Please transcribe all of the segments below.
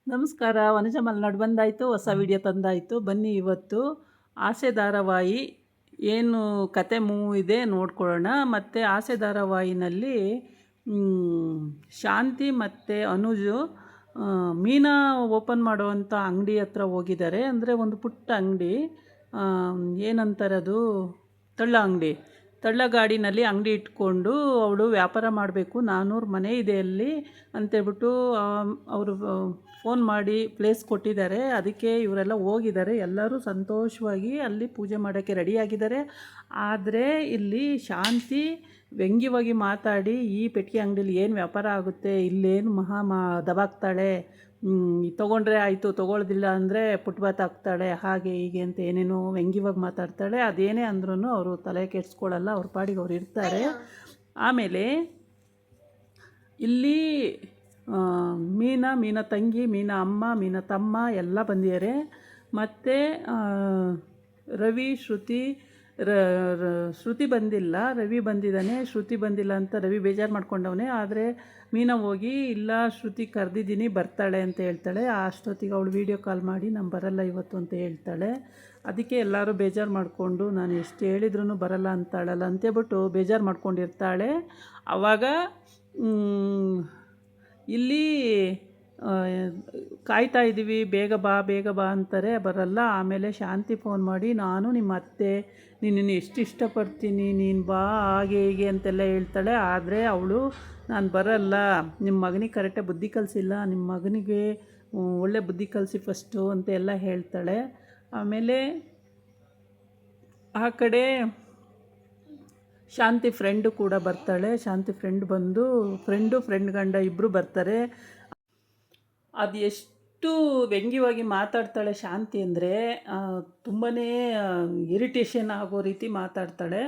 ನಮಸ್ಕಾರ. ವನಜ ಮಲೆನಾಡು ಬಂದಾಯಿತು, ಹೊಸ ವಿಡಿಯೋ ತಂದಾಯಿತು. ಬನ್ನಿ ಇವತ್ತು ಆಸೆ ಧಾರಾವಾಹಿ ಏನು ಕತೆ ಮೂವ್ ಇದೆ ನೋಡ್ಕೊಳ್ಳೋಣ. ಮತ್ತು ಆಸೆ ಧಾರಾವಾಹಿನಲ್ಲಿ ಶಾಂತಿ ಮತ್ತು ಅನುಜು ಮೀನಾ ಓಪನ್ ಮಾಡುವಂಥ ಅಂಗಡಿ ಹತ್ರ ಹೋಗಿದ್ದಾರೆ. ಅಂದರೆ ಒಂದು ಪುಟ್ಟ ಅಂಗಡಿ, ಏನಂತಾರೆ ಅದು, ತಳ್ಳ ಅಂಗಡಿ. ತಳ್ಳಗಾಡಿನಲ್ಲಿ ಅಂಗಡಿ ಇಟ್ಕೊಂಡು ಅವಳು ವ್ಯಾಪಾರ ಮಾಡಬೇಕು. 400 ಮನೆ ಇದೆ ಅಲ್ಲಿ ಅಂತೇಳ್ಬಿಟ್ಟು ಅವರು ಫೋನ್ ಮಾಡಿ ಪ್ಲೇಸ್ ಕೊಟ್ಟಿದ್ದಾರೆ. ಅದಕ್ಕೆ ಇವರೆಲ್ಲ ಹೋಗಿದ್ದಾರೆ. ಎಲ್ಲರೂ ಸಂತೋಷವಾಗಿ ಅಲ್ಲಿ ಪೂಜೆ ಮಾಡೋಕ್ಕೆ ರೆಡಿಯಾಗಿದ್ದಾರೆ. ಆದರೆ ಇಲ್ಲಿ ಶಾಂತಿ ವ್ಯಂಗ್ಯವಾಗಿ ಮಾತಾಡಿ, ಈ ಪೆಟ್ಟಿಗೆ ಅಂಗಡಿಲಿ ಏನು ವ್ಯಾಪಾರ ಆಗುತ್ತೆ, ಇಲ್ಲೇನು ದಬಾಕ್ತಾಳೆ, ತೊಗೊಂಡ್ರೆ ಆಯಿತು, ತೊಗೊಳ್ದಿಲ್ಲ ಅಂದರೆ ಪುಟ್ಬಾತ್ ಹಾಕ್ತಾಳೆ, ಹಾಗೆ ಹೀಗೆ ಅಂತ ಏನೇನೋ ವ್ಯಂಗ್ಯವಾಗಿ ಮಾತಾಡ್ತಾಳೆ. ಅದೇನೇ ಅಂದ್ರೂ ಅವರು ತಲೆ ಕೆಡಿಸ್ಕೊಳ್ಳಲ್ಲ, ಅವ್ರ ಪಾಡಿಗೆ ಅವ್ರು ಇರ್ತಾರೆ. ಆಮೇಲೆ ಇಲ್ಲಿ ಮೀನಾ ತಂಗಿ, ಮೀನಾ ಅಮ್ಮ, ಮೀನಾ ತಮ್ಮ ಎಲ್ಲ ಬಂದಿದ್ದಾರೆ. ಮತ್ತು ರವಿ, ಶ್ರುತಿ ಬಂದಿಲ್ಲ, ರವಿ ಬಂದಿದ್ದಾನೆ. ಶ್ರುತಿ ಬಂದಿಲ್ಲ ಅಂತ ರವಿ ಬೇಜಾರು ಮಾಡ್ಕೊಂಡವನೇ. ಆದರೆ ಮೀನಾ ಹೋಗಿ, ಇಲ್ಲ ಶ್ರುತಿ ಕರೆದಿದ್ದೀನಿ ಬರ್ತಾಳೆ ಅಂತ ಹೇಳ್ತಾಳೆ. ಅಷ್ಟೊತ್ತಿಗೆ ಅವಳು ವೀಡಿಯೋ ಕಾಲ್ ಮಾಡಿ ನಾನು ಬರಲ್ಲ ಇವತ್ತು ಅಂತ ಹೇಳ್ತಾಳೆ. ಅದಕ್ಕೆ ಎಲ್ಲರೂ ಬೇಜಾರು ಮಾಡಿಕೊಂಡು, ನಾನು ಎಷ್ಟು ಹೇಳಿದ್ರೂ ಬರಲ್ಲ ಅಂತಾಳಲ್ಲ ಅಂತೇಳ್ಬಿಟ್ಟು ಬೇಜಾರು ಮಾಡ್ಕೊಂಡಿರ್ತಾಳೆ. ಆವಾಗ ಇಲ್ಲಿ ಕಾಯ್ತಾ ಇದ್ದೀವಿ, ಬೇಗ ಬಾ ಅಂತಾರೆ, ಬರಲ್ಲ. ಆಮೇಲೆ ಶಾಂತಿ ಫೋನ್ ಮಾಡಿ, ನಾನು ನಿಮ್ಮ ಅತ್ತೆ ನಿನ್ನನ್ನು ಎಷ್ಟು ಇಷ್ಟಪಡ್ತೀನಿ, ನೀನು ಬಾ, ಹಾಗೆ ಹೀಗೆ ಅಂತೆಲ್ಲ ಹೇಳ್ತಾಳೆ. ಆದರೆ ಅವಳು ನಾನು ಬರಲ್ಲ, ನಿಮ್ಮ ಮಗನಿಗೆ ಕರೆಕ್ಟಾಗಿ ಬುದ್ಧಿ ಕಲಿಸಿಲ್ಲ, ನಿಮ್ಮ ಮಗನಿಗೆ ಒಳ್ಳೆ ಬುದ್ಧಿ ಕಲಿಸಿ ಫಸ್ಟು ಅಂತೆಲ್ಲ ಹೇಳ್ತಾಳೆ. ಆಮೇಲೆ ಆ ಕಡೆ ಶಾಂತಿ ಫ್ರೆಂಡು ಕೂಡ ಬರ್ತಾಳೆ. ಶಾಂತಿ ಫ್ರೆಂಡ್ ಬಂದು ಫ್ರೆಂಡ್ ಗಂಡ ಇಬ್ಬರು ಬರ್ತಾರೆ. ಅದು ಎಷ್ಟು ವ್ಯಂಗ್ಯವಾಗಿ ಮಾತಾಡ್ತಾಳೆ ಶಾಂತಿ ಅಂದರೆ ತುಂಬಾ ಇರಿಟೇಷನ್ ಆಗೋ ರೀತಿ ಮಾತಾಡ್ತಾಳೆ.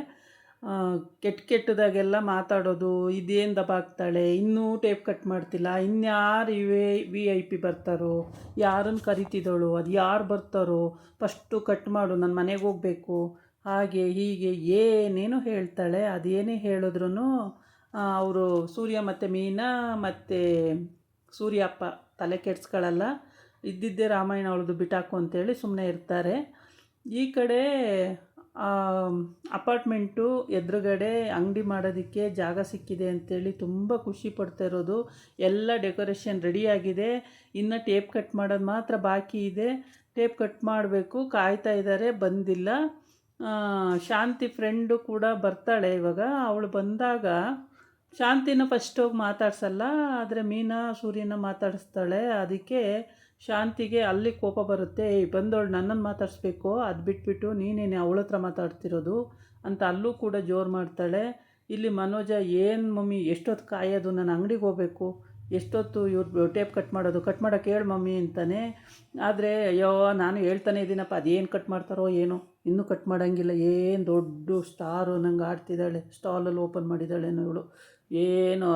ಕೆಟ್ಟದಾಗೆಲ್ಲ ಮಾತಾಡೋದು, ಇದೇನು ದಬಾಕ್ತಾಳೆ, ಇನ್ನೂ ಟೇಪ್ ಕಟ್ ಮಾಡ್ತಿಲ್ಲ, ಇನ್ಯಾರು VIP ಬರ್ತಾರೋ, ಯಾರನ್ನು ಕರಿತಿದ್ದಳು, ಅದು ಯಾರು ಬರ್ತಾರೋ ಫಸ್ಟು ಕಟ್ ಮಾಡು, ನನ್ನ ಮನೆಗೆ ಹೋಗಬೇಕು, ಹಾಗೆ ಹೀಗೆ ಏನೇನೋ ಹೇಳ್ತಾಳೆ. ಅದೇನೇ ಹೇಳಿದ್ರೂ ಅವರು ಸೂರ್ಯ ಮತ್ತು ಮೀನಾ ಮತ್ತು ಸೂರ್ಯಪ್ಪ ತಲೆ ಕೆಡ್ಸ್ಕೊಳ್ಳಲ್ಲ. ಇದ್ದಿದ್ದೇ ರಾಮಾಯಣ ಅವಳದು ಬಿಟ್ಟಾಕು ಅಂತೇಳಿ ಸುಮ್ಮನೆ ಇರ್ತಾರೆ. ಈ ಕಡೆ ಅಪಾರ್ಟ್ಮೆಂಟು ಎದುರುಗಡೆ ಅಂಗಡಿ ಮಾಡೋದಕ್ಕೆ ಜಾಗ ಸಿಕ್ಕಿದೆ ಅಂಥೇಳಿ ತುಂಬ ಖುಷಿ ಪಡ್ತಾ ಇರೋದು. ಎಲ್ಲ ಡೆಕೋರೇಷನ್ ರೆಡಿಯಾಗಿದೆ, ಇನ್ನು ಟೇಪ್ ಕಟ್ ಮಾಡೋದು ಮಾತ್ರ ಬಾಕಿ ಇದೆ. ಟೇಪ್ ಕಟ್ ಮಾಡಬೇಕು, ಕಾಯ್ತಾ ಇದ್ದಾರೆ, ಬಂದಿಲ್ಲ. ಶಾಂತಿ ಫ್ರೆಂಡು ಕೂಡ ಬರ್ತಾಳೆ ಇವಾಗ. ಅವಳು ಬಂದಾಗ ಶಾಂತಿನ ಫಸ್ಟ್ ಹೋಗಿ ಮಾತಾಡ್ಸಲ್ಲ, ಆದರೆ ಮೀನಾ ಸೂರ್ಯನ ಮಾತಾಡಿಸ್ತಾಳೆ. ಅದಕ್ಕೆ ಶಾಂತಿಗೆ ಅಲ್ಲಿ ಕೋಪ ಬರುತ್ತೆ. ಬಂದವಳು ನನ್ನನ್ನು ಮಾತಾಡಿಸ್ಬೇಕು, ಅದು ಬಿಟ್ಬಿಟ್ಟು ನೀನೇನೆ ಅವಳ ಹತ್ರ ಮಾತಾಡ್ತಿರೋದು ಅಂತ ಅಲ್ಲೂ ಕೂಡ ಜೋರು ಮಾಡ್ತಾಳೆ. ಇಲ್ಲಿ ಮನೋಜ, ಏನು ಮಮ್ಮಿ ಎಷ್ಟೊತ್ತು ಕಾಯೋದು, ನಾನು ಅಂಗಡಿಗೆ ಹೋಗಬೇಕು, ಎಷ್ಟೊತ್ತು ಇವ್ರು ಟೇಪ್ ಕಟ್ ಮಾಡೋಕ್ಕೆ ಹೇಳು ಮಮ್ಮಿ ಅಂತಾನೆ. ಆದರೆ ಅಯ್ಯೋ ನಾನು ಹೇಳ್ತಾನೆ ಇದ್ದೀನಪ್ಪ, ಅದೇನು ಕಟ್ ಮಾಡ್ತಾರೋ ಏನೋ, ಇನ್ನೂ ಕಟ್ ಮಾಡೋಂಗಿಲ್ಲ, ಏನು ದೊಡ್ಡ ಸ್ಟಾರು ನಂಗೆ ಆಡ್ತಿದ್ದಾಳೆ, ಸ್ಟಾಲಲ್ಲಿ ಓಪನ್ ಮಾಡಿದ್ದಾಳೇನೋ ಇವಳು, ಏನು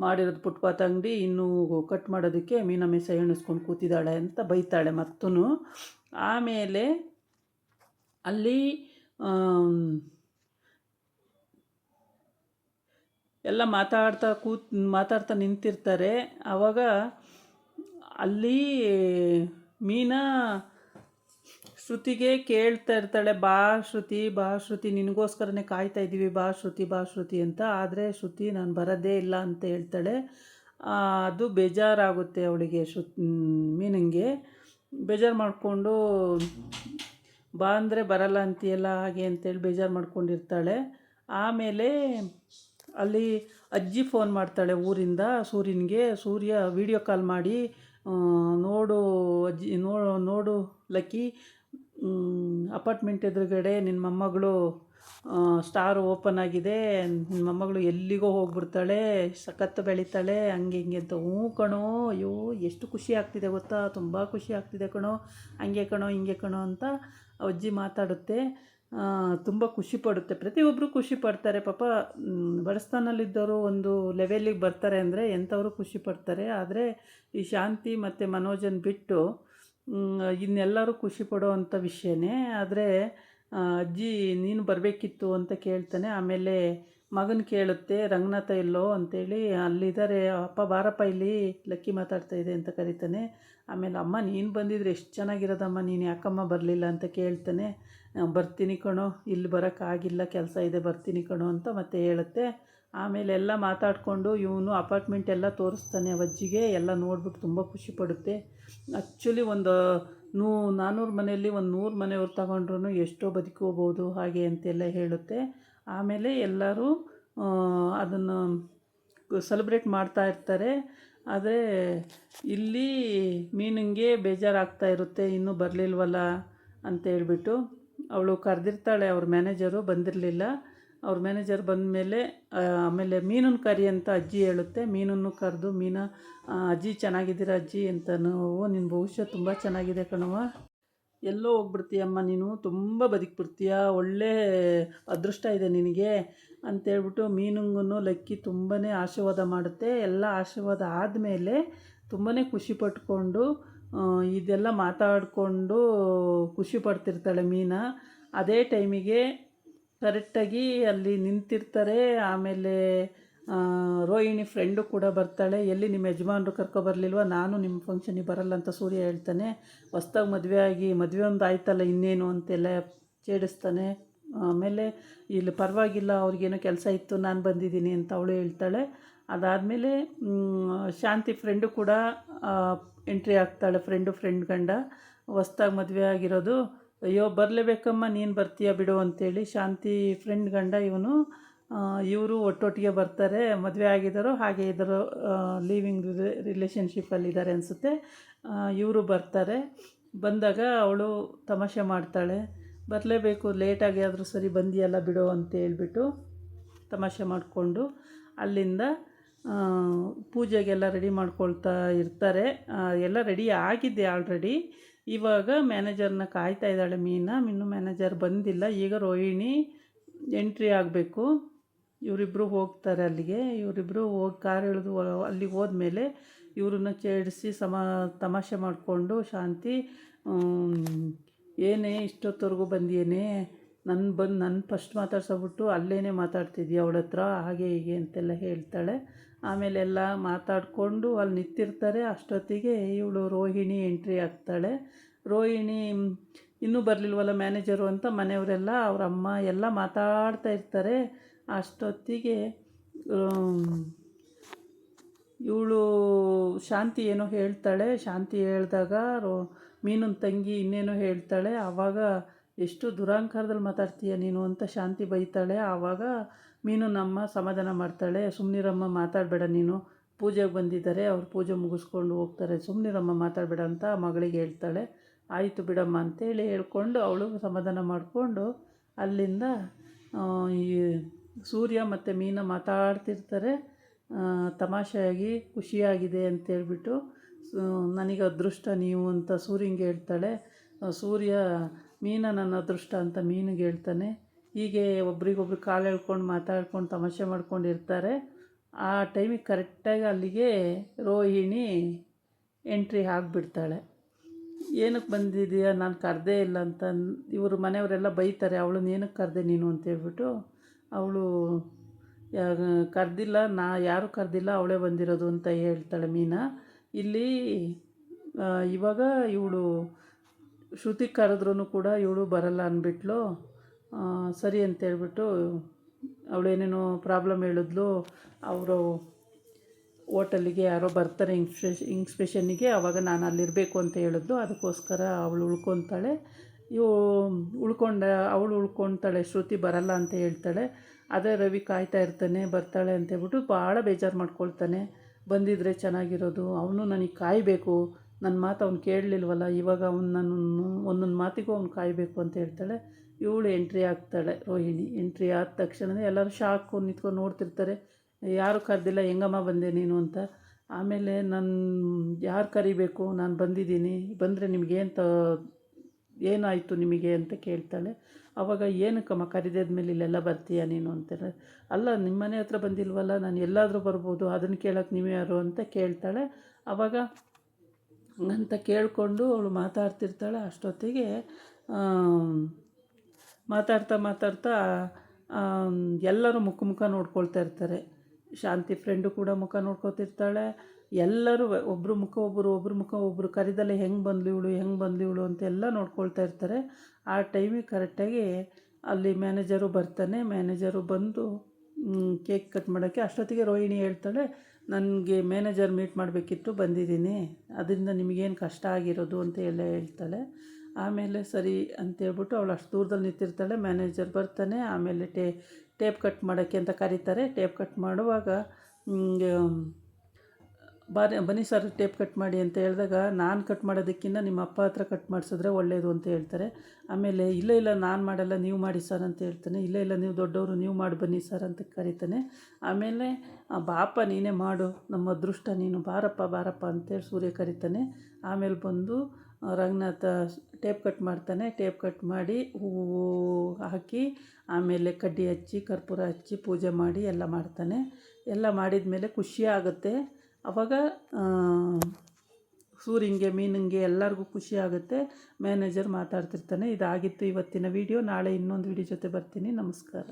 ಮಾಡಿರೋದು ಫುಟ್ಪಾತ್ ಅಂಗಡಿ, ಇನ್ನೂ ಕಟ್ ಮಾಡೋದಕ್ಕೆ ಮೀನಾ ಮೀಸ ಎಣಿಸ್ಕೊಂಡು ಕೂತಿದ್ದಾಳೆ ಅಂತ ಬೈತಾಳೆ ಮತ್ತೂ. ಆಮೇಲೆ ಅಲ್ಲಿ ಎಲ್ಲ ಮಾತಾಡ್ತಾ ನಿಂತಿರ್ತಾರೆ. ಆವಾಗ ಅಲ್ಲಿ ಮೀನಾ ಶ್ರುತಿಗೆ ಕೇಳ್ತಾ ಇರ್ತಾಳೆ, ಬಾ ಶ್ರುತಿ ನಿನಗೋಸ್ಕರನೇ ಕಾಯ್ತಾ ಇದ್ದೀವಿ, ಬಾ ಶ್ರುತಿ ಅಂತ. ಆದರೆ ಶ್ರುತಿ ನಾನು ಬರೋದೇ ಇಲ್ಲ ಅಂತ ಹೇಳ್ತಾಳೆ. ಅದು ಬೇಜಾರಾಗುತ್ತೆ ಅವಳಿಗೆ, ಮೀನಂಗೆ ಬೇಜಾರು ಮಾಡಿಕೊಂಡು, ಬಾ ಅಂದರೆ ಬರಲ್ಲ ಅಂತೀಯಲ್ಲ ಹಾಗೆ ಅಂತೇಳಿ ಬೇಜಾರು ಮಾಡ್ಕೊಂಡಿರ್ತಾಳೆ. ಆಮೇಲೆ ಅಲ್ಲಿ ಅಜ್ಜಿ ಫೋನ್ ಮಾಡ್ತಾಳೆ ಊರಿಂದ ಸೂರ್ಯನಿಗೆ. ಸೂರ್ಯ ವೀಡಿಯೋ ಕಾಲ್ ಮಾಡಿ, ನೋಡು ಅಜ್ಜಿ, ನೋಡು ಲಕ್ಕಿ, ಅಪಾರ್ಟ್ಮೆಂಟ್ ಎದುರುಗಡೆ ನಿನ್ನ ಮೊಮ್ಮಗಳು ಸ್ಟಾರ್ ಓಪನ್ ಆಗಿದೆ, ನಿಮ್ಮ ಮೊಮ್ಮಗಳು ಎಲ್ಲಿಗೋ ಹೋಗ್ಬಿಡ್ತಾಳೆ, ಸಖತ್ತು ಬೆಳೀತಾಳೆ, ಹಂಗೆ ಹಿಂಗೆ ಅಂತ. ಕಣೋ, ಅಯ್ಯೋ ಎಷ್ಟು ಖುಷಿ ಆಗ್ತಿದೆ ಗೊತ್ತಾ, ತುಂಬ ಖುಷಿ ಆಗ್ತಿದೆ ಕಣೋ, ಹಂಗೆ ಕಣೋ ಹಿಂಗೆ ಕಣೋ ಅಂತ ಅಜ್ಜಿ ಮಾತಾಡುತ್ತೆ. ತುಂಬ ಖುಷಿ ಪಡುತ್ತೆ, ಪ್ರತಿಯೊಬ್ಬರು ಖುಷಿ ಪಡ್ತಾರೆ ಪಾಪ. ಬಡಸ್ತಾನಲ್ಲಿದ್ದವರು ಒಂದು ಲೆವೆಲ್ಲಿಗೆ ಬರ್ತಾರೆ ಅಂದರೆ ಎಂಥವರು ಖುಷಿ ಪಡ್ತಾರೆ. ಆದರೆ ಈ ಶಾಂತಿ ಮತ್ತು ಮನೋಜನ್ ಬಿಟ್ಟು ಇನ್ನೆಲ್ಲರೂ ಖುಷಿ ಪಡೋ ಅಂಥ ವಿಷಯನೇ. ಆದರೆ ಅಜ್ಜಿ ನೀನು ಬರಬೇಕಿತ್ತು ಅಂತ ಕೇಳ್ತಾನೆ. ಆಮೇಲೆ ಮಗನ ಕೇಳುತ್ತೆ, ರಂಗನಾಥ ಎಲ್ಲೋ ಅಂತೇಳಿ. ಅಲ್ಲಿದ್ದಾರೆ, ಅಪ್ಪ ಬಾರಪ್ಪ ಇಲ್ಲಿ, ಲಕ್ಕಿ ಮಾತಾಡ್ತಾ ಇದೆ ಅಂತ ಕರೀತಾನೆ. ಆಮೇಲೆ ಅಮ್ಮ ನೀನು ಬಂದಿದ್ರೆ ಎಷ್ಟು ಚೆನ್ನಾಗಿರೋದಮ್ಮ, ನೀನು ಯಾಕಮ್ಮ ಬರಲಿಲ್ಲ ಅಂತ ಕೇಳ್ತಾನೆ. ಬರ್ತೀನಿ ಕಣೋ, ಇಲ್ಲಿ ಬರೋಕ್ಕಾಗಿಲ್ಲ, ಕೆಲಸ ಇದೆ, ಬರ್ತೀನಿ ಕಣೋ ಅಂತ ಮತ್ತೆ ಹೇಳುತ್ತೆ. ಆಮೇಲೆ ಎಲ್ಲ ಮಾತಾಡಿಕೊಂಡು ಇವನು ಅಪಾರ್ಟ್ಮೆಂಟ್ ಎಲ್ಲ ತೋರಿಸ್ತಾನೆ ಅವಜ್ಜಿಗೆ. ಎಲ್ಲ ನೋಡ್ಬಿಟ್ಟು ತುಂಬ ಖುಷಿ ಪಡುತ್ತೆ. ಆ್ಯಕ್ಚುಲಿ ಒಂದು 400 ಮನೆಯಲ್ಲಿ ಒಂದು 100 ಮನೆಯವ್ರು ತಗೊಂಡ್ರು ಎಷ್ಟೋ ಬದುಕೋಬೋದು ಹಾಗೆ ಅಂತೆಲ್ಲ ಹೇಳುತ್ತೆ. ಆಮೇಲೆ ಎಲ್ಲರೂ ಅದನ್ನು ಸೆಲೆಬ್ರೇಟ್ ಮಾಡ್ತಾ ಇರ್ತಾರೆ. ಆದರೆ ಇಲ್ಲಿ ಮೀನಿಗೆ ಬೇಜಾರಾಗ್ತಾ ಇರುತ್ತೆ, ಇನ್ನೂ ಬರಲಿಲ್ವಲ್ಲ ಅಂತೇಳ್ಬಿಟ್ಟು. ಅವಳು ಕರೆದಿರ್ತಾಳೆ, ಅವ್ರ ಮ್ಯಾನೇಜರು ಬಂದಿರಲಿಲ್ಲ. ಅವ್ರ ಮ್ಯಾನೇಜರ್ ಬಂದಮೇಲೆ ಆಮೇಲೆ ಮೀನನ್ನು ಕರಿ ಅಂತ ಅಜ್ಜಿ ಹೇಳುತ್ತೆ. ಮೀನನ್ನು ಕರೆದು, ಅಜ್ಜಿ ಚೆನ್ನಾಗಿದ್ದೀರಾ ಅಜ್ಜಿ ಅಂತನೂ, ನಿನ್ನ ಭವಿಷ್ಯ ತುಂಬ ಚೆನ್ನಾಗಿದೆ ಕಣವ, ಎಲ್ಲೋ ಹೋಗ್ಬಿಡ್ತೀಯಮ್ಮ ನೀನು, ತುಂಬ ಬದುಕಿಬಿಡ್ತೀಯ, ಒಳ್ಳೆ ಅದೃಷ್ಟ ಇದೆ ನಿನಗೆ ಅಂತೇಳ್ಬಿಟ್ಟು ಮೀನುಂಗೂ ಲಕ್ಕಿ ತುಂಬಾ ಆಶೀರ್ವಾದ ಮಾಡುತ್ತೆ. ಎಲ್ಲ ಆಶೀರ್ವಾದ ಆದಮೇಲೆ ತುಂಬಾ ಖುಷಿ ಪಟ್ಕೊಂಡು ಇದೆಲ್ಲ ಮಾತಾಡಿಕೊಂಡು ಖುಷಿ ಪಡ್ತಿರ್ತಾಳೆ ಮೀನಾ. ಅದೇ ಟೈಮಿಗೆ ಕರೆಕ್ಟಾಗಿ ಅಲ್ಲಿ ನಿಂತಿರ್ತಾರೆ. ಆಮೇಲೆ ರೋಹಿಣಿ ಫ್ರೆಂಡು ಕೂಡ ಬರ್ತಾಳೆ. ಎಲ್ಲಿ ನಿಮ್ಮ ಯಜಮಾನ್ರು ಕರ್ಕೊಬರ್ಲಿಲ್ವ, ನಾನು ನಿಮ್ಮ ಫಂಕ್ಷನಿಗೆ ಬರಲ್ಲ ಅಂತ ಸೂರ್ಯ ಹೇಳ್ತಾನೆ. ಹೊಸ್ದಾಗಿ ಮದುವೆ ಒಂದು ಆಯ್ತಲ್ಲ ಇನ್ನೇನು ಅಂತೆಲ್ಲ ಛೇಡಿಸ್ತಾನೆ. ಆಮೇಲೆ ಇಲ್ಲಿ ಪರವಾಗಿಲ್ಲ, ಅವ್ರಿಗೇನೋ ಕೆಲಸ ಇತ್ತು, ನಾನು ಬಂದಿದ್ದೀನಿ ಅಂತ ಅವಳು ಹೇಳ್ತಾಳೆ. ಅದಾದಮೇಲೆ ಶಾಂತಿ ಫ್ರೆಂಡು ಕೂಡ ಎಂಟ್ರಿ ಆಗ್ತಾಳೆ. ಫ್ರೆಂಡ್ ಗಂಡ ಹೊಸ್ದಾಗಿ ಮದುವೆ ಆಗಿರೋದು. ಅಯ್ಯೋ ಬರಲೇಬೇಕಮ್ಮ, ನೀನು ಬರ್ತೀಯ ಬಿಡು ಅಂತೇಳಿ ಶಾಂತಿ ಫ್ರೆಂಡ್ ಗಂಡ ಇವರು ಒಟ್ಟೊಟ್ಟಿಗೆ ಬರ್ತಾರೆ. ಮದುವೆ ಆಗಿದ್ದಾರೋ ಹಾಗೆ ಇದ್ದಾರೋ, ಲೀವಿಂಗ್ ರಿಲೇಷನ್ಶಿಪ್ಪಲ್ಲಿದ್ದಾರೆ ಅನಿಸುತ್ತೆ. ಇವರು ಬರ್ತಾರೆ. ಬಂದಾಗ ಅವಳು ತಮಾಷೆ ಮಾಡ್ತಾಳೆ, ಬರಲೇಬೇಕು, ಲೇಟಾಗಿ ಆದರೂ ಸರಿ ಬಂದಿಯಲ್ಲ ಬಿಡು ಅಂತ ಹೇಳ್ಬಿಟ್ಟು ತಮಾಷೆ ಮಾಡಿಕೊಂಡು ಅಲ್ಲಿಂದ ಪೂಜೆಗೆಲ್ಲ ರೆಡಿ ಮಾಡ್ಕೊಳ್ತಾ ಇರ್ತಾರೆ. ಎಲ್ಲ ರೆಡಿ ಆಗಿದೆ ಆಲ್ರೆಡಿ. ಇವಾಗ ಮ್ಯಾನೇಜರ್ನ ಕಾಯ್ತಾ ಇದ್ದಾಳೆ ಮೀನು ಮ್ಯಾನೇಜರ್ ಬಂದಿಲ್ಲ. ಈಗ ರೋಹಿಣಿ ಎಂಟ್ರಿ ಆಗಬೇಕು. ಇವರಿಬ್ಬರು ಹೋಗ್ತಾರೆ ಅಲ್ಲಿಗೆ. ಇವರಿಬ್ಬರು ಹೋಗಿ ಕಾರ್ ಇಳಿದು ಅಲ್ಲಿಗೆ ಹೋದ್ಮೇಲೆ ಇವ್ರನ್ನ ಛೇಡಿಸಿ ತಮಾಷೆ ಮಾಡಿಕೊಂಡು ಶಾಂತಿ, ಏನೇ ಇಷ್ಟೊತ್ತವರೆಗೂ ಬಂದಿಯೇನೆ, ನನ್ನ ಫಸ್ಟ್ ಮಾತಾಡ್ಸೋಬಿಟ್ಟು ಅಲ್ಲೇನೇ ಮಾತಾಡ್ತಿದ್ಯಾ ಅವಳ ಹತ್ರ, ಹಾಗೆ ಹೀಗೆ ಅಂತೆಲ್ಲ ಹೇಳ್ತಾಳೆ. ಆಮೇಲೆ ಎಲ್ಲ ಮಾತಾಡಿಕೊಂಡು ಅಲ್ಲಿ ನಿಂತಿರ್ತಾರೆ. ಅಷ್ಟೊತ್ತಿಗೆ ಇವಳು ರೋಹಿಣಿ ಎಂಟ್ರಿ ಆಗ್ತಾಳೆ. ರೋಹಿಣಿ ಇನ್ನೂ ಬರಲಿಲ್ವಲ್ಲ ಮ್ಯಾನೇಜರು ಅಂತ ಮನೆಯವರೆಲ್ಲ, ಅವ್ರ ಅಮ್ಮ ಎಲ್ಲ ಮಾತಾಡ್ತಾ ಇರ್ತಾರೆ. ಅಷ್ಟೊತ್ತಿಗೆ ಇವಳು ಶಾಂತಿ ಏನೋ ಹೇಳ್ತಾಳೆ. ಶಾಂತಿ ಹೇಳಿದಾಗ ಮೀನನ ತಂಗಿ ಇನ್ನೇನೋ ಹೇಳ್ತಾಳೆ. ಆವಾಗ ಎಷ್ಟು ದುರಹಂಕಾರದಲ್ಲಿ ಮಾತಾಡ್ತೀಯ ನೀನು ಅಂತ ಶಾಂತಿ ಬೈತಾಳೆ. ಆವಾಗ ಮೀನನಮ್ಮ ಸಮಾಧಾನ ಮಾಡ್ತಾಳೆ. ಸುಮ್ಮನಿರಮ್ಮ, ಮಾತಾಡಬೇಡ ನೀನು, ಪೂಜೆಗೆ ಬಂದಿದ್ದಾರೆ, ಅವ್ರು ಪೂಜೆ ಮುಗಿಸ್ಕೊಂಡು ಹೋಗ್ತಾರೆ, ಸುಮ್ಮನಿರಮ್ಮ, ಮಾತಾಡಬೇಡ ಅಂತ ಮಗಳಿಗೆ ಹೇಳ್ತಾಳೆ. ಆಯಿತು ಬಿಡಮ್ಮ ಅಂತೇಳಿ ಹೇಳ್ಕೊಂಡು ಅವಳು ಸಮಾಧಾನ ಮಾಡಿಕೊಂಡು ಅಲ್ಲಿಂದ ಈ ಸೂರ್ಯ ಮತ್ತು ಮೀನ ಮಾತಾಡ್ತಿರ್ತಾರೆ. ತಮಾಷೆಯಾಗಿ ಖುಷಿಯಾಗಿದೆ ಅಂತೇಳ್ಬಿಟ್ಟು ನನಗೆ ಅದೃಷ್ಟ ನೀವು ಅಂತ ಸೂರ್ಯಂಗೆ ಹೇಳ್ತಾಳೆ. ಸೂರ್ಯ ನನ್ನ ಅದೃಷ್ಟ ಅಂತ ಮೀನಿಗೆ ಹೇಳ್ತಾನೆ. ಹೀಗೆ ಒಬ್ರಿಗೊಬ್ರು ಕಾಲು ಎಳ್ಕೊಂಡು ಮಾತಾಡ್ಕೊಂಡು ತಮಾಷೆ ಮಾಡ್ಕೊಂಡಿರ್ತಾರೆ. ಆ ಟೈಮಿಗೆ ಕರೆಕ್ಟಾಗಿ ಅಲ್ಲಿಗೆ ರೋಹಿಣಿ ಎಂಟ್ರಿ ಆಗಿಬಿಡ್ತಾಳೆ. ಏನಕ್ಕೆ ಬಂದಿದೆಯಾ, ನಾನು ಕರೆದೇ ಇಲ್ಲ ಅಂತ ಇವರು ಮನೆಯವರೆಲ್ಲ ಬೈತಾರೆ. ಅವಳನ್ನ ಏನಕ್ಕೆ ಕರೆದೆ ನೀನು ಅಂತೇಳ್ಬಿಟ್ಟು ಅವಳು ಕರೆದಿಲ್ಲ, ಯಾರೂ ಕರೆದಿಲ್ಲ, ಅವಳೇ ಬಂದಿರೋದು ಅಂತ ಹೇಳ್ತಾಳೆ ಮೀನಾ. ಇಲ್ಲಿ ಇವಾಗ ಇವಳು ಶ್ರುತಿ ಕರೆದ್ರೂ ಕೂಡ ಇವಳು ಬರಲ್ಲ ಅಂದ್ಬಿಟ್ಲು. ಸರಿ ಅಂತೇಳ್ಬಿಟ್ಟು ಅವಳೇನೇನೋ ಪ್ರಾಬ್ಲಮ್ ಹೇಳಿದ್ಲು. ಅವರು ಹೋಟೆಲಿಗೆ ಯಾರೋ ಬರ್ತಾರೆ ಇನ್ಸ್ಪೆಷನ್ನಿಗೆ, ಆವಾಗ ನಾನು ಅಲ್ಲಿರಬೇಕು ಅಂತ ಹೇಳಿದ್ಲು. ಅದಕ್ಕೋಸ್ಕರ ಅವಳು ಉಳ್ಕೊತಾಳೆ. ಅವಳು ಉಳ್ಕೊತಾಳೆ. ಶ್ರುತಿ ಬರಲ್ಲ ಅಂತ ಹೇಳ್ತಾಳೆ. ಅದೇ ರವಿ ಕಾಯ್ತಾ ಇರ್ತಾನೆ, ಬರ್ತಾಳೆ ಅಂತೇಳ್ಬಿಟ್ಟು ಭಾಳ ಬೇಜಾರು ಮಾಡ್ಕೊಳ್ತಾನೆ. ಬಂದಿದ್ದರೆ ಚೆನ್ನಾಗಿರೋದು, ಅವನು ನನಗೆ ಕಾಯಬೇಕು, ನನ್ನ ಮಾತು ಅವ್ನು ಕೇಳಲಿಲ್ವಲ್ಲ, ಇವಾಗ ನಾನು ಒಂದೊಂದು ಮಾತಿಗೂ ಅವ್ನು ಕಾಯಬೇಕು ಅಂತ ಹೇಳ್ತಾಳೆ. ಇವಳು ಎಂಟ್ರಿ ಆಗ್ತಾಳೆ. ರೋಹಿಣಿ ಎಂಟ್ರಿ ಆದ ತಕ್ಷಣವೇ ಎಲ್ಲರೂ ಶಾಕು ನಿಂತ್ಕೊಂಡು ನೋಡ್ತಿರ್ತಾರೆ. ಯಾರು ಕರೆದಿಲ್ಲ, ಹೆಂಗಮ್ಮ ಬಂದೆ ನೀನು ಅಂತ. ಆಮೇಲೆ ಯಾರು ಕರಿಬೇಕು, ನಾನು ಬಂದಿದ್ದೀನಿ, ಬಂದರೆ ಏನಾಯಿತು ನಿಮಗೆ ಅಂತ ಕೇಳ್ತಾಳೆ. ಆವಾಗ ಏನಕ್ಕಮ್ಮ ಕರಿದಾದ್ಮೇಲೆ ಇಲ್ಲೆಲ್ಲ ಬರ್ತೀಯ ನೀನು ಅಂತಾರೆ. ಅಲ್ಲ, ನಿಮ್ಮ ಮನೆ ಹತ್ರ ಬಂದಿಲ್ವಲ್ಲ, ನಾನು ಎಲ್ಲಾದರೂ ಬರ್ಬೋದು, ಅದನ್ನು ಕೇಳೋಕ್ಕೆ ನೀವು ಯಾರು ಅಂತ ಕೇಳ್ತಾಳೆ. ಆವಾಗ ಅಂತ ಕೇಳಿಕೊಂಡು ಅವಳು ಮಾತಾಡ್ತಿರ್ತಾಳೆ. ಅಷ್ಟೊತ್ತಿಗೆ ಮಾತಾಡ್ತಾ ಎಲ್ಲರೂ ಮುಖ ನೋಡ್ಕೊಳ್ತಾ ಇರ್ತಾರೆ. ಶಾಂತಿ ಫ್ರೆಂಡು ಕೂಡ ಮುಖ ನೋಡ್ಕೊತಿರ್ತಾಳೆ. ಎಲ್ಲರೂ ಒಬ್ಬರು ಮುಖ ಒಬ್ಬರು ಕರಿದಲ್ಲೇ ಹೆಂಗೆ ಬಂದ್ಲು ಇವಳು ಅಂತೆಲ್ಲ ನೋಡ್ಕೊಳ್ತಾ ಇರ್ತಾರೆ. ಆ ಟೈಮಿಗೆ ಕರೆಕ್ಟಾಗಿ ಅಲ್ಲಿ ಮ್ಯಾನೇಜರು ಬರ್ತಾನೆ. ಮ್ಯಾನೇಜರು ಬಂದು ಕೇಕ್ ಕಟ್ ಮಾಡೋಕ್ಕೆ ಅಷ್ಟೊತ್ತಿಗೆ ರೋಹಿಣಿ ಹೇಳ್ತಾಳೆ, ನನಗೆ ಮ್ಯಾನೇಜರ್ ಮೀಟ್ ಮಾಡಬೇಕಿತ್ತು, ಬಂದಿದ್ದೀನಿ, ಅದರಿಂದ ನಿಮಗೇನು ಕಷ್ಟ ಆಗಿರೋದು ಅಂತ ಎಲ್ಲ ಹೇಳ್ತಾಳೆ. ಆಮೇಲೆ ಸರಿ ಅಂತೇಳ್ಬಿಟ್ಟು ಅವಳು ಅಷ್ಟು ದೂರದಲ್ಲಿ ನಿಂತಿರ್ತಾಳೆ. ಮ್ಯಾನೇಜರ್ ಬರ್ತಾನೆ. ಆಮೇಲೆ ಟೇಪ್ ಕಟ್ ಮಾಡೋಕ್ಕೆ ಅಂತ ಕರೀತಾರೆ. ಟೇಪ್ ಕಟ್ ಮಾಡುವಾಗ ಬನ್ನಿ ಸರ್ ಟೇಪ್ ಕಟ್ ಮಾಡಿ ಅಂತ ಹೇಳಿದಾಗ, ನಾನು ಕಟ್ ಮಾಡೋದಕ್ಕಿಂತ ನಿಮ್ಮ ಅಪ್ಪ ಹತ್ರ ಕಟ್ ಮಾಡಿಸಿದ್ರೆ ಒಳ್ಳೆಯದು ಅಂತ ಹೇಳ್ತಾರೆ. ಆಮೇಲೆ ಇಲ್ಲ ನಾನು ಮಾಡಲ್ಲ, ನೀವು ಮಾಡಿ ಸರ್ ಅಂತ ಹೇಳ್ತಾನೆ. ಇಲ್ಲ ನೀವು ದೊಡ್ಡವರು, ನೀವು ಮಾಡಿ ಬನ್ನಿ ಸರ್ ಅಂತ ಕರೀತಾನೆ. ಆಮೇಲೆ ಬಾಪ ನೀನೇ ಮಾಡು, ನಮ್ಮ ಅದೃಷ್ಟ ನೀನು, ಬಾರಪ್ಪ ಅಂತೇಳಿ ಸೂರ್ಯ ಕರೀತಾನೆ. ಆಮೇಲೆ ಬಂದು ರಂಗನಾಥ ಟೇಪ್ ಕಟ್ ಮಾಡ್ತಾನೆ. ಟೇಪ್ ಕಟ್ ಮಾಡಿ ಹೂವು ಹಾಕಿ ಆಮೇಲೆ ಕಡ್ಡಿ ಹಚ್ಚಿ ಕರ್ಪೂರ ಹಚ್ಚಿ ಪೂಜೆ ಮಾಡಿ ಎಲ್ಲ ಮಾಡ್ತಾನೆ. ಎಲ್ಲ ಮಾಡಿದ ಮೇಲೆ ಖುಷಿ ಆಗುತ್ತೆ. ಆವಾಗ ಸೂರ್ಯಂಗೆ ಮೀನಿಂಗೆ ಎಲ್ಲರಿಗೂ ಖುಷಿ ಆಗುತ್ತೆ. ಮ್ಯಾನೇಜರ್ ಮಾತಾಡ್ತಿರ್ತಾನೆ. ಇದಾಗಿತ್ತು ಇವತ್ತಿನ ವಿಡಿಯೋ. ನಾಳೆ ಇನ್ನೊಂದು ವಿಡಿಯೋ ಜೊತೆ ಬರ್ತೀನಿ. ನಮಸ್ಕಾರ.